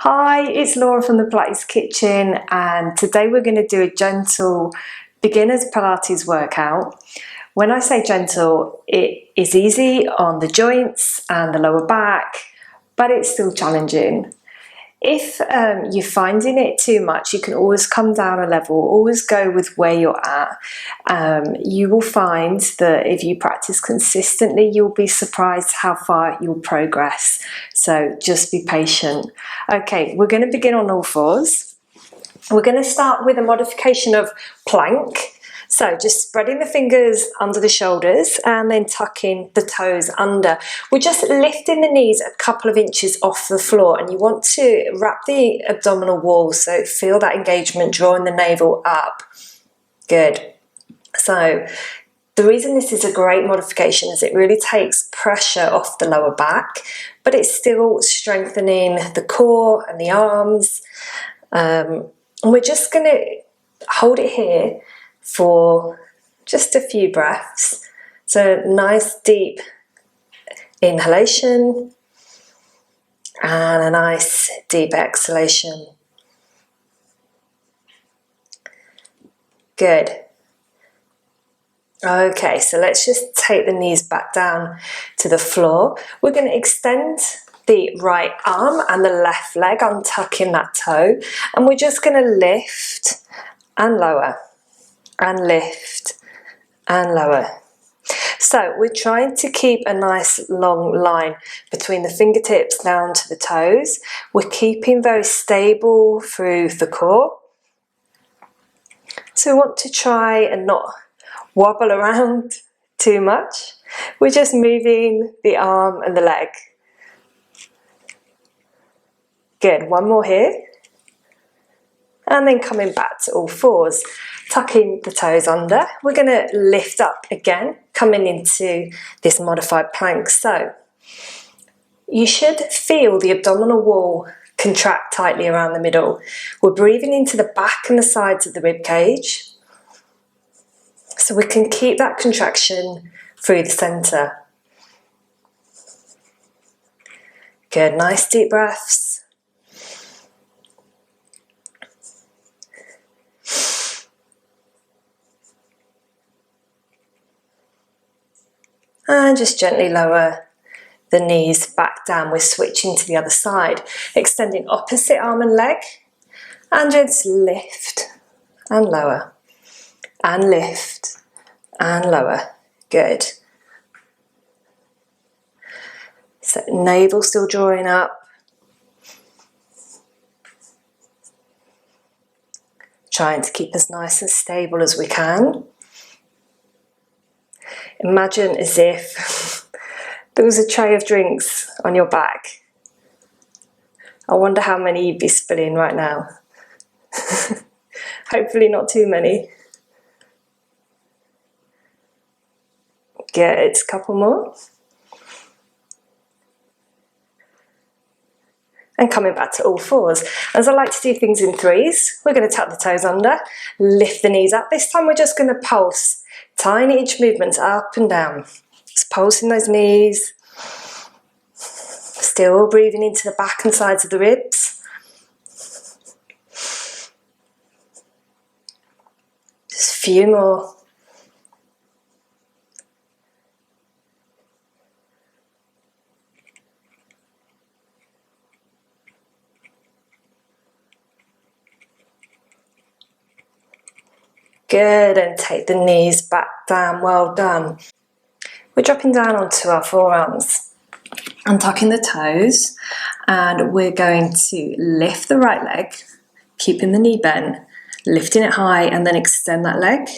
Hi, it's Laura from the Pilates Kitchen, and today we're going to do a gentle beginner's Pilates workout. When I say gentle, it is easy on the joints and the lower back, but it's still challenging. If you're finding it too much, you can always come down a level, always go with where you're at. You will find that if you practice consistently, you'll be surprised how far you'll progress. So just be patient. Okay, we're going to begin on all fours. We're going to start with a modification of plank. So just spreading the fingers under the shoulders and then tucking the toes under. We're just lifting the knees a couple of inches off the floor, and you want to wrap the abdominal wall, so feel that engagement, drawing the navel up. Good. So the reason this is a great modification is it really takes pressure off the lower back, but it's still strengthening the core and the arms. And we're just going to hold it here for just a few breaths. So nice deep inhalation and a nice deep exhalation. Good. Okay, so let's just take the knees back down to the floor. We're going to extend the right arm and the left leg, untucking that toe, and we're just going to lift and lower and lift and lower. So we're trying to keep a nice long line between the fingertips down to the toes. We're keeping very stable through the core. So we want to try and not wobble around too much. We're just moving the arm and the leg. Good, one more here. And then coming back to all fours, tucking the toes under. We're going to lift up again, coming into this modified plank. So you should feel the abdominal wall contract tightly around the middle. We're breathing into the back and the sides of the rib cage, so we can keep that contraction through the center. Good, nice deep breaths. And just gently lower the knees back down. We're switching to the other side, extending opposite arm and leg, and just lift and lower, and lift and lower. Good. So navel still drawing up. Trying to keep as nice and stable as we can. Imagine as if there was a tray of drinks on your back. I wonder how many you'd be spilling right now. Hopefully not too many. Good, a couple more. And coming back to all fours. As I like to do things in threes, we're going to tuck the toes under, lift the knees up. This time we're just going to pulse tiny inch movements up and down. Just pulsing those knees. Still breathing into the back and sides of the ribs. Just a few more. Good, and take the knees back down, well done. We're dropping down onto our forearms, untucking the toes, and we're going to lift the right leg, keeping the knee bent, lifting it high, and then extend that leg,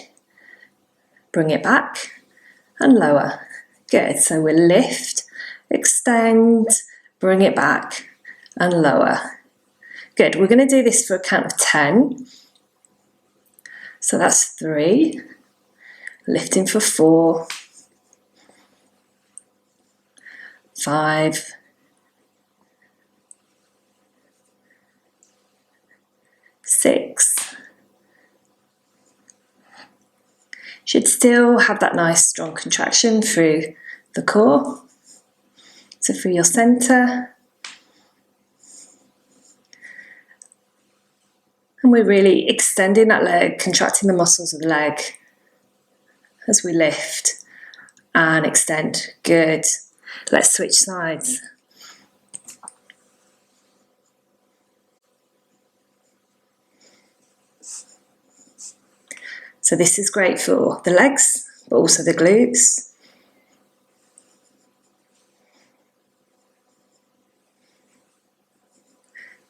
bring it back, and lower. Good, so we lift, extend, bring it back, and lower. Good, we're going to do this for a count of 10. So that's 3, lifting for 4, 5, 6. Should still have that nice strong contraction through the core. So through your center. And we're really extending that leg, contracting the muscles of the leg as we lift and extend. Good. Let's switch sides. So this is great for the legs, but also the glutes.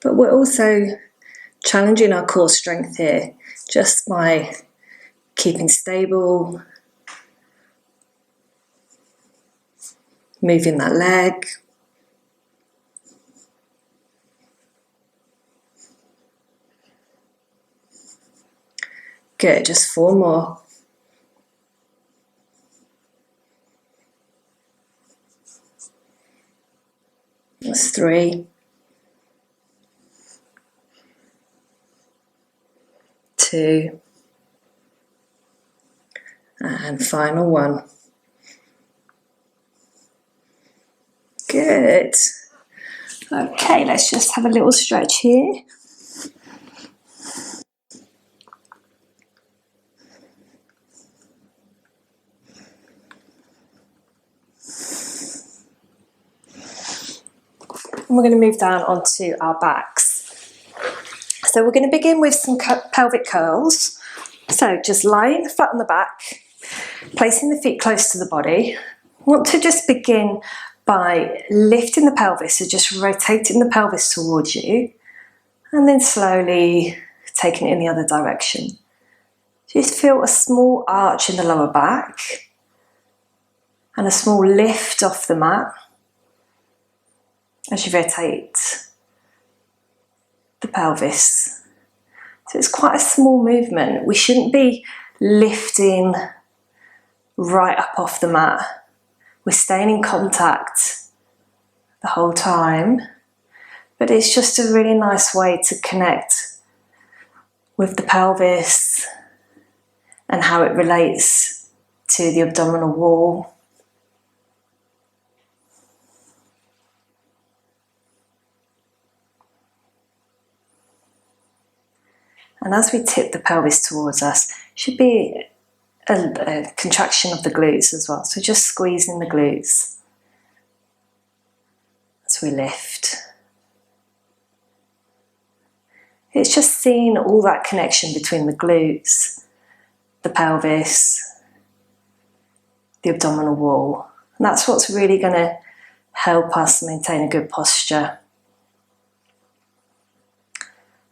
But we're also challenging our core strength here just by keeping stable, moving that leg. Good, just 4 more. That's 3. 2. And final 1. Good. Okay, let's just have a little stretch here. And we're going to move down onto our backs. So we're going to begin with some pelvic curls. So just lying flat on the back, placing the feet close to the body. I want to just begin by lifting the pelvis, so just rotating the pelvis towards you, and then slowly taking it in the other direction. Just feel a small arch in the lower back and a small lift off the mat as you rotate the pelvis. So it's quite a small movement. We shouldn't be lifting right up off the mat. We're staying in contact the whole time, but it's just a really nice way to connect with the pelvis and how it relates to the abdominal wall. And as we tip the pelvis towards us, should be a contraction of the glutes as well. So just squeezing the glutes as we lift. It's just seeing all that connection between the glutes, the pelvis, the abdominal wall. And that's what's really going to help us maintain a good posture.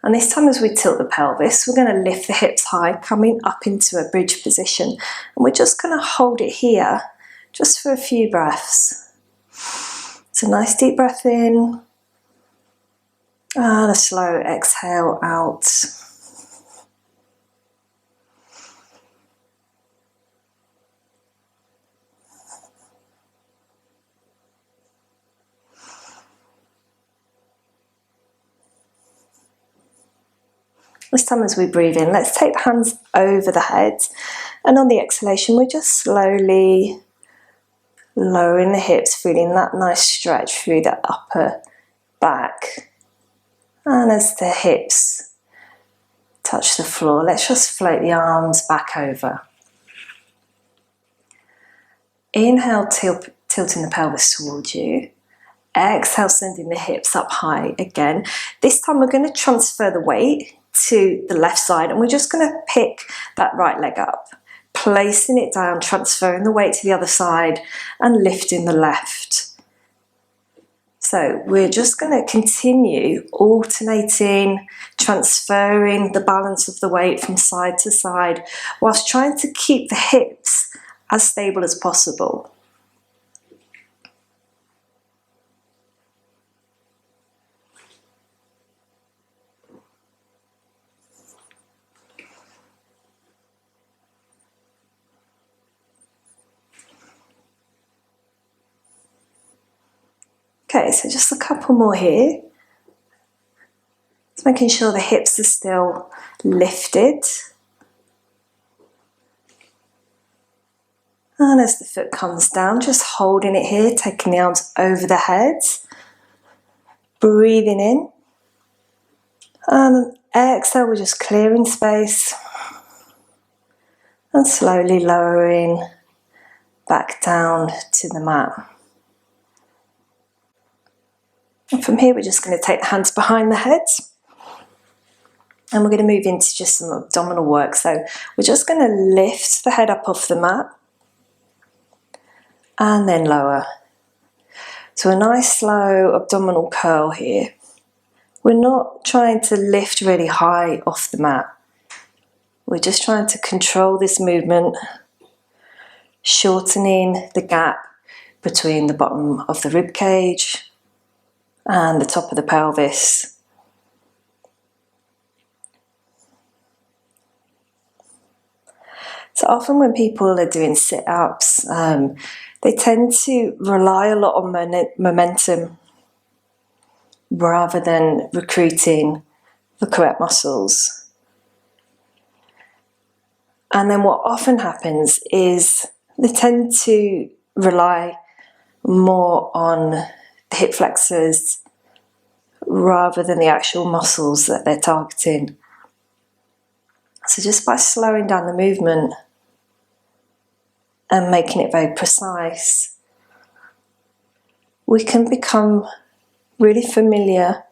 And this time as we tilt the pelvis, we're going to lift the hips high, coming up into a bridge position. And we're just going to hold it here just for a few breaths. So nice deep breath in and a slow exhale out. This time as we breathe in, let's take the hands over the head, and on the exhalation we're just slowly lowering the hips, feeling that nice stretch through the upper back. And as the hips touch the floor, let's just float the arms back over. Inhale, tilting the pelvis towards you. Exhale, sending the hips up high again. This time we're going to transfer the weight to the left side, and we're just going to pick that right leg up, placing it down, transferring the weight to the other side and lifting the left. So we're just going to continue alternating, transferring the balance of the weight from side to side whilst trying to keep the hips as stable as possible. Okay, so just a couple more here. Just making sure the hips are still lifted. And as the foot comes down, just holding it here, taking the arms over the head. Breathing in. And exhale, we're just clearing space and slowly lowering back down to the mat. And from here, we're just going to take the hands behind the head. And we're going to move into just some abdominal work. So we're just going to lift the head up off the mat and then lower. So a nice slow abdominal curl here. We're not trying to lift really high off the mat. We're just trying to control this movement, shortening the gap between the bottom of the rib cage and the top of the pelvis. So often when people are doing sit-ups, they tend to rely a lot on momentum rather than recruiting the correct muscles. And then what often happens is they tend to rely more on the hip flexors rather than the actual muscles that they're targeting. So just by slowing down the movement and making it very precise, we can become really familiar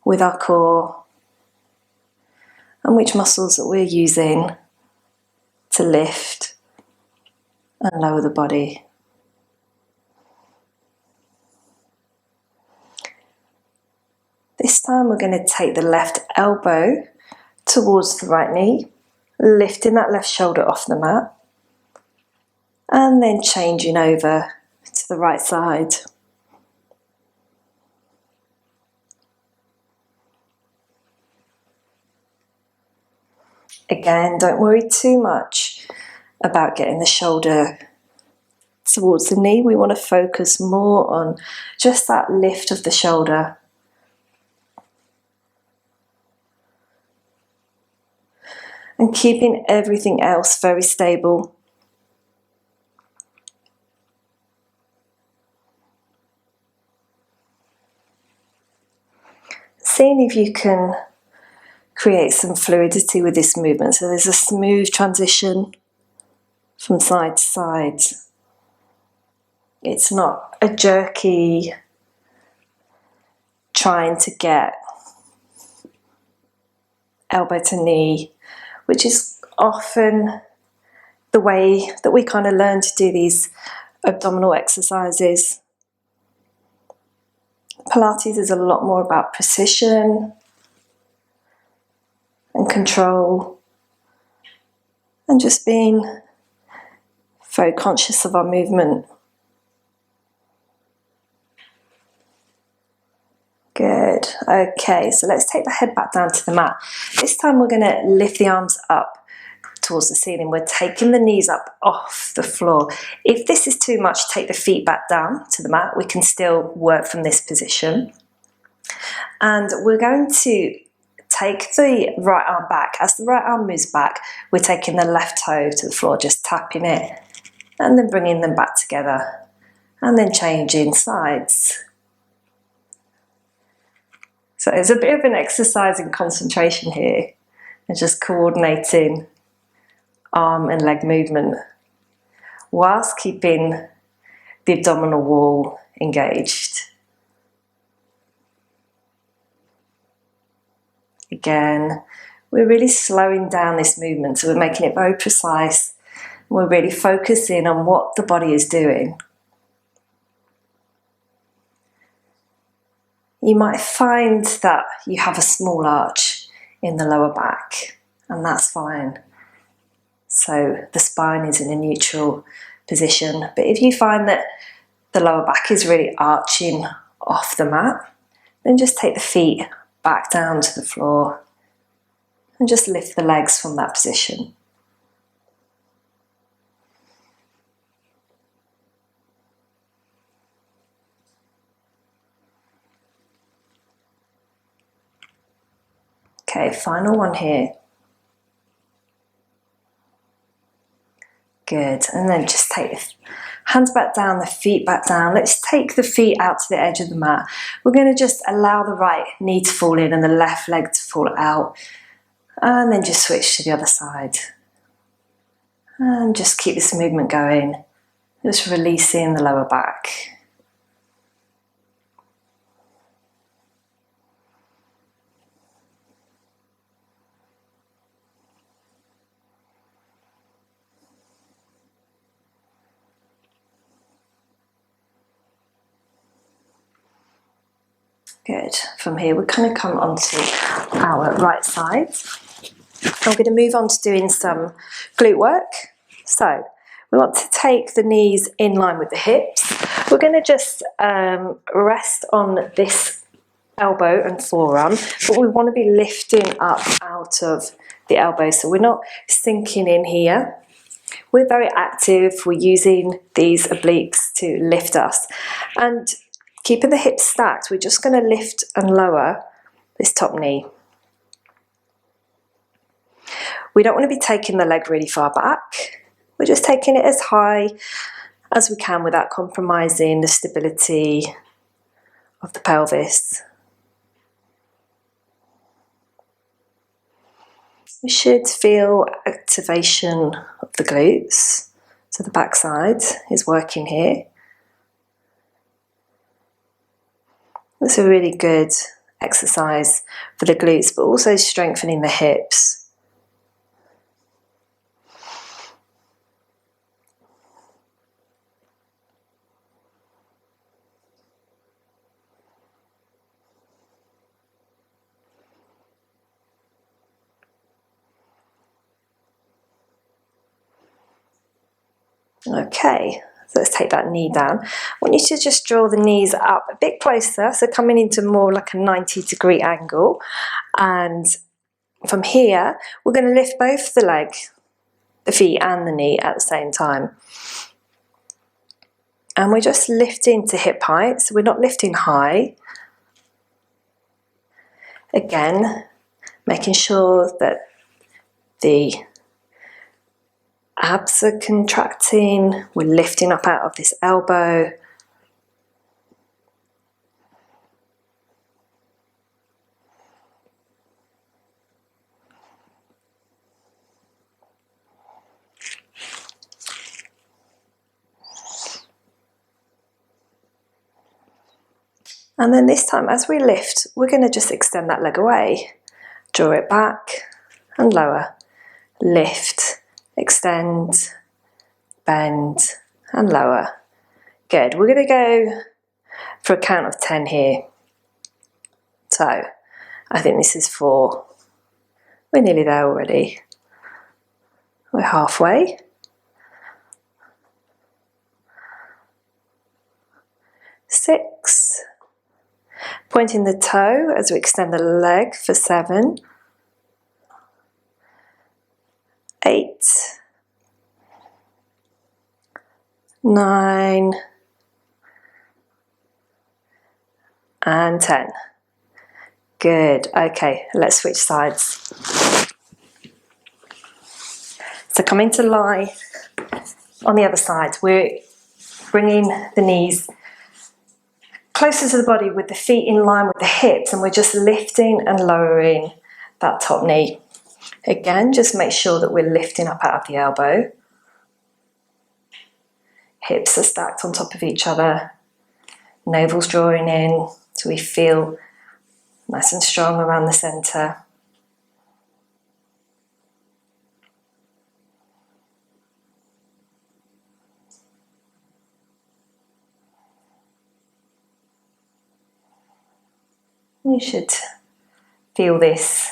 with our core and which muscles that we're using to lift and lower the body. This time we're going to take the left elbow towards the right knee, lifting that left shoulder off the mat, and then changing over to the right side. Again, don't worry too much about getting the shoulder towards the knee. We want to focus more on just that lift of the shoulder. And keeping everything else very stable. Seeing if you can create some fluidity with this movement. So there's a smooth transition from side to side. It's not a jerky trying to get elbow to knee, which is often the way that we kind of learn to do these abdominal exercises. Pilates is a lot more about precision and control and just being very conscious of our movement. Good. Okay, so let's take the head back down to the mat. This time we're going to lift the arms up towards the ceiling. We're taking the knees up off the floor. If this is too much, take the feet back down to the mat. We can still work from this position. And we're going to take the right arm back. As the right arm moves back, we're taking the left toe to the floor, just tapping it, and then bringing them back together, and then changing sides. So it's a bit of an exercise in concentration here, and just coordinating arm and leg movement whilst keeping the abdominal wall engaged. Again, we're really slowing down this movement, so we're making it very precise. We're really focusing on what the body is doing. You might find that you have a small arch in the lower back, and that's fine. So the spine is in a neutral position. But if you find that the lower back is really arching off the mat, then just take the feet back down to the floor and just lift the legs from that position. Okay, final one here. Good, and then just take the Hands back down, the feet back down. Let's take the feet out to the edge of the mat. We're going to just allow the right knee to fall in and the left leg to fall out. And then just switch to the other side. And just keep this movement going. Just releasing the lower back. Good. From here, we're going to come onto our right side. I'm going to move on to doing some glute work. So we want to take the knees in line with the hips. We're going to just rest on this elbow and forearm, but we want to be lifting up out of the elbow. So we're not sinking in here. We're very active. We're using these obliques to lift us. And keeping the hips stacked, we're just going to lift and lower this top knee. We don't want to be taking the leg really far back. We're just taking it as high as we can without compromising the stability of the pelvis. We should feel activation of the glutes. So the back side is working here. It's a really good exercise for the glutes, but also strengthening the hips. Okay, so let's take that knee down. I want you to just draw the knees up a bit closer, so coming into more like a 90-degree angle. And from here, we're going to lift both the leg, the feet and the knee at the same time. And we're just lifting to hip height, so we're not lifting high. Again, making sure that the abs are contracting, we're lifting up out of this elbow. And then this time, as we lift, we're going to just extend that leg away. Draw it back and lower. Lift, extend, bend and lower. Good. We're going to go for a count of 10 here. So I think this is 4. We're nearly there already. We're halfway. 6. Pointing the toe as we extend the leg for 7. 8. 9. And 10. Good. Okay, let's switch sides. So coming to lie on the other side, we're bringing the knees closer to the body with the feet in line with the hips, and we're just lifting and lowering that top knee. Again, just make sure that we're lifting up out of the elbow. Hips are stacked on top of each other. Navel's drawing in, so we feel nice and strong around the centre. You should feel this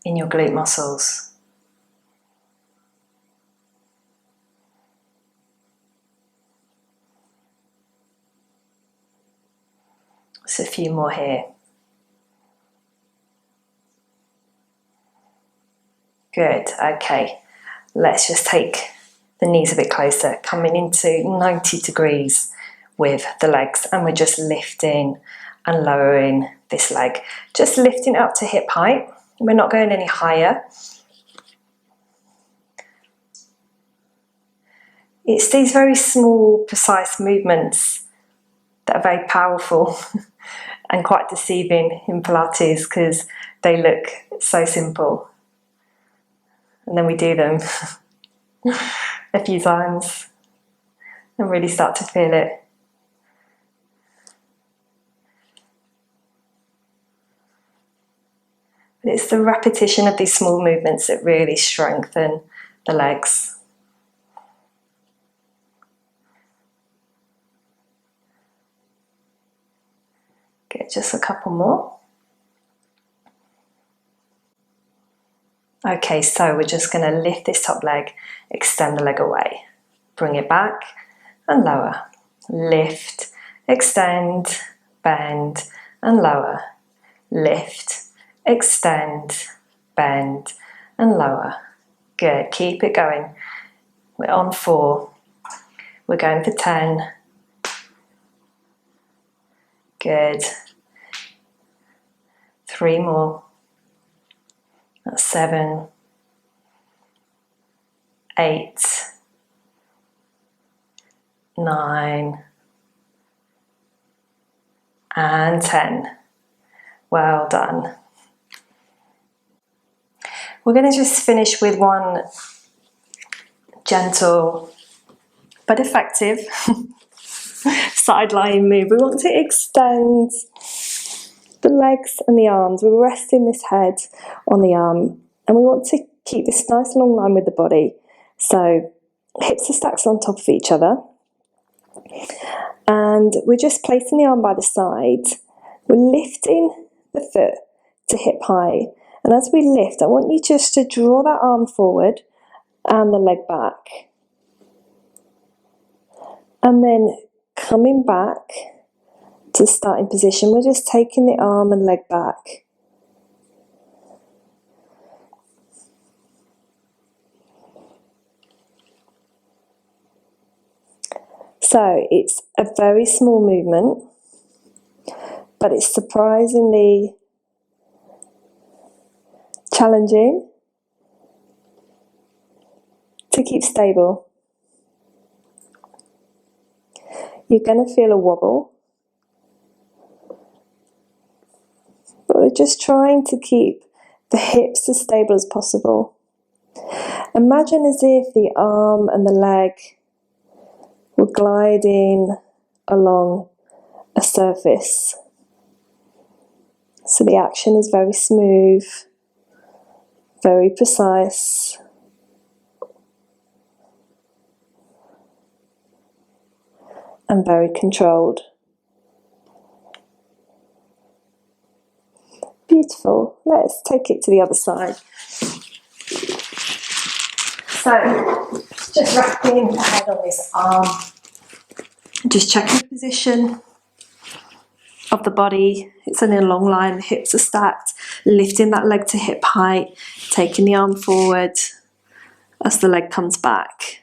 in your glute muscles. Just a few more here. Good, okay. Let's just take the knees a bit closer, coming into 90 degrees with the legs, and we're just lifting and lowering this leg. Just lifting up to hip height. We're not going any higher. It's these very small, precise movements that are very powerful and quite deceiving in Pilates because they look so simple. And then we do them a few times and really start to feel it. But it's the repetition of these small movements that really strengthen the legs. Good, just a couple more. Okay, so we're just going to lift this top leg, extend the leg away, bring it back and lower. Lift, extend, bend and lower. Lift, extend, bend and lower. Good, keep it going. We're on 4. We're going for 10. Good. 3 more. That's 7. 8. 9. And 10. Well done. We're going to just finish with one gentle but effective sideline move. We want to extend the legs and the arms. We're resting this head on the arm and we want to keep this nice long line with the body. So hips are stacked on top of each other and we're just placing the arm by the side. We're lifting the foot to hip height, and as we lift I want you just to draw that arm forward and the leg back, and then coming back to the starting position, we're just taking the arm and leg back. So it's a very small movement, but it's surprisingly challenging to keep stable. You're going to feel a wobble, but we're just trying to keep the hips as stable as possible. Imagine as if the arm and the leg were gliding along a surface. So the action is very smooth, very precise. And very controlled. Beautiful. Let's take it to the other side. So, just resting the head on this arm. Just checking the position of the body. It's in a long line, the hips are stacked. Lifting that leg to hip height. Taking the arm forward as the leg comes back.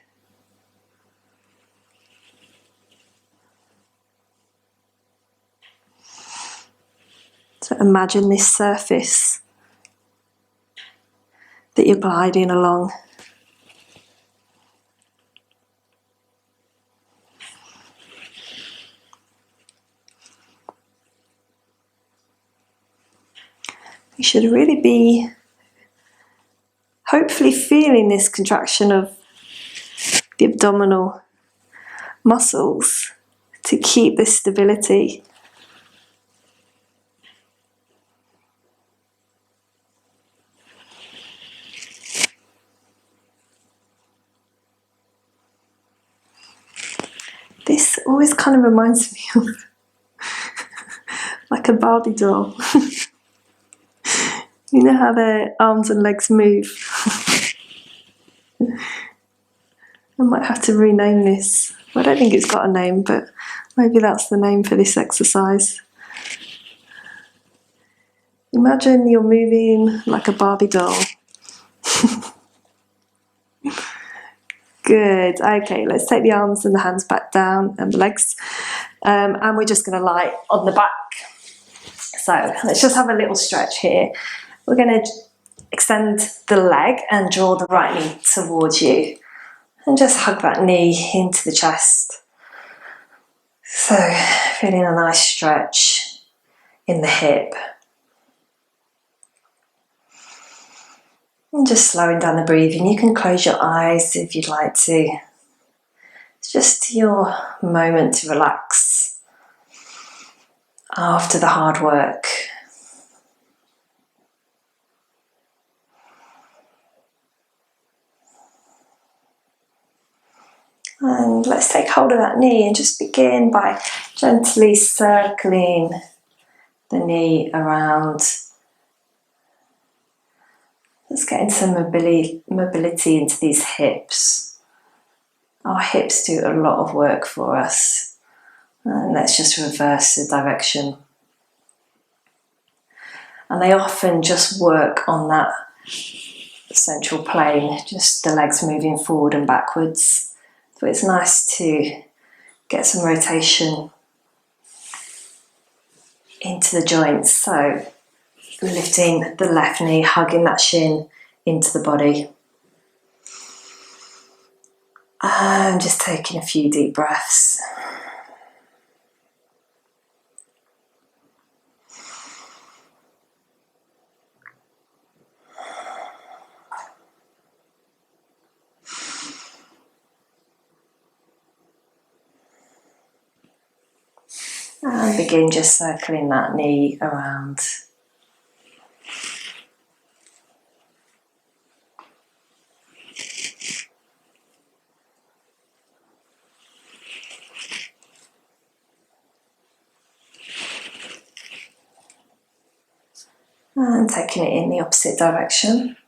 So imagine this surface that you're gliding along. You should really be hopefully feeling this contraction of the abdominal muscles to keep this stability. This always kind of reminds me of like a Barbie doll. You know how their arms and legs move? I might have to rename this. I don't think it's got a name, but maybe that's the name for this exercise. Imagine you're moving like a Barbie doll. Good. Okay, let's take the arms and the hands back down and the legs. And we're just going to lie on the back. So let's just have a little stretch here. We're going to extend the leg and draw the right knee towards you. And just hug that knee into the chest. So, feeling a nice stretch in the hip. And just slowing down the breathing. You can close your eyes if you'd like to. It's just your moment to relax after the hard work. And let's take hold of that knee and just begin by gently circling the knee around. Let's get into some mobility into these hips. Our hips do a lot of work for us. And let's just reverse the direction. And they often just work on that central plane, just the legs moving forward and backwards. So it's nice to get some rotation into the joints. So lifting the left knee, hugging that shin into the body. And just taking a few deep breaths. And begin just circling that knee around. And taking it in the opposite direction.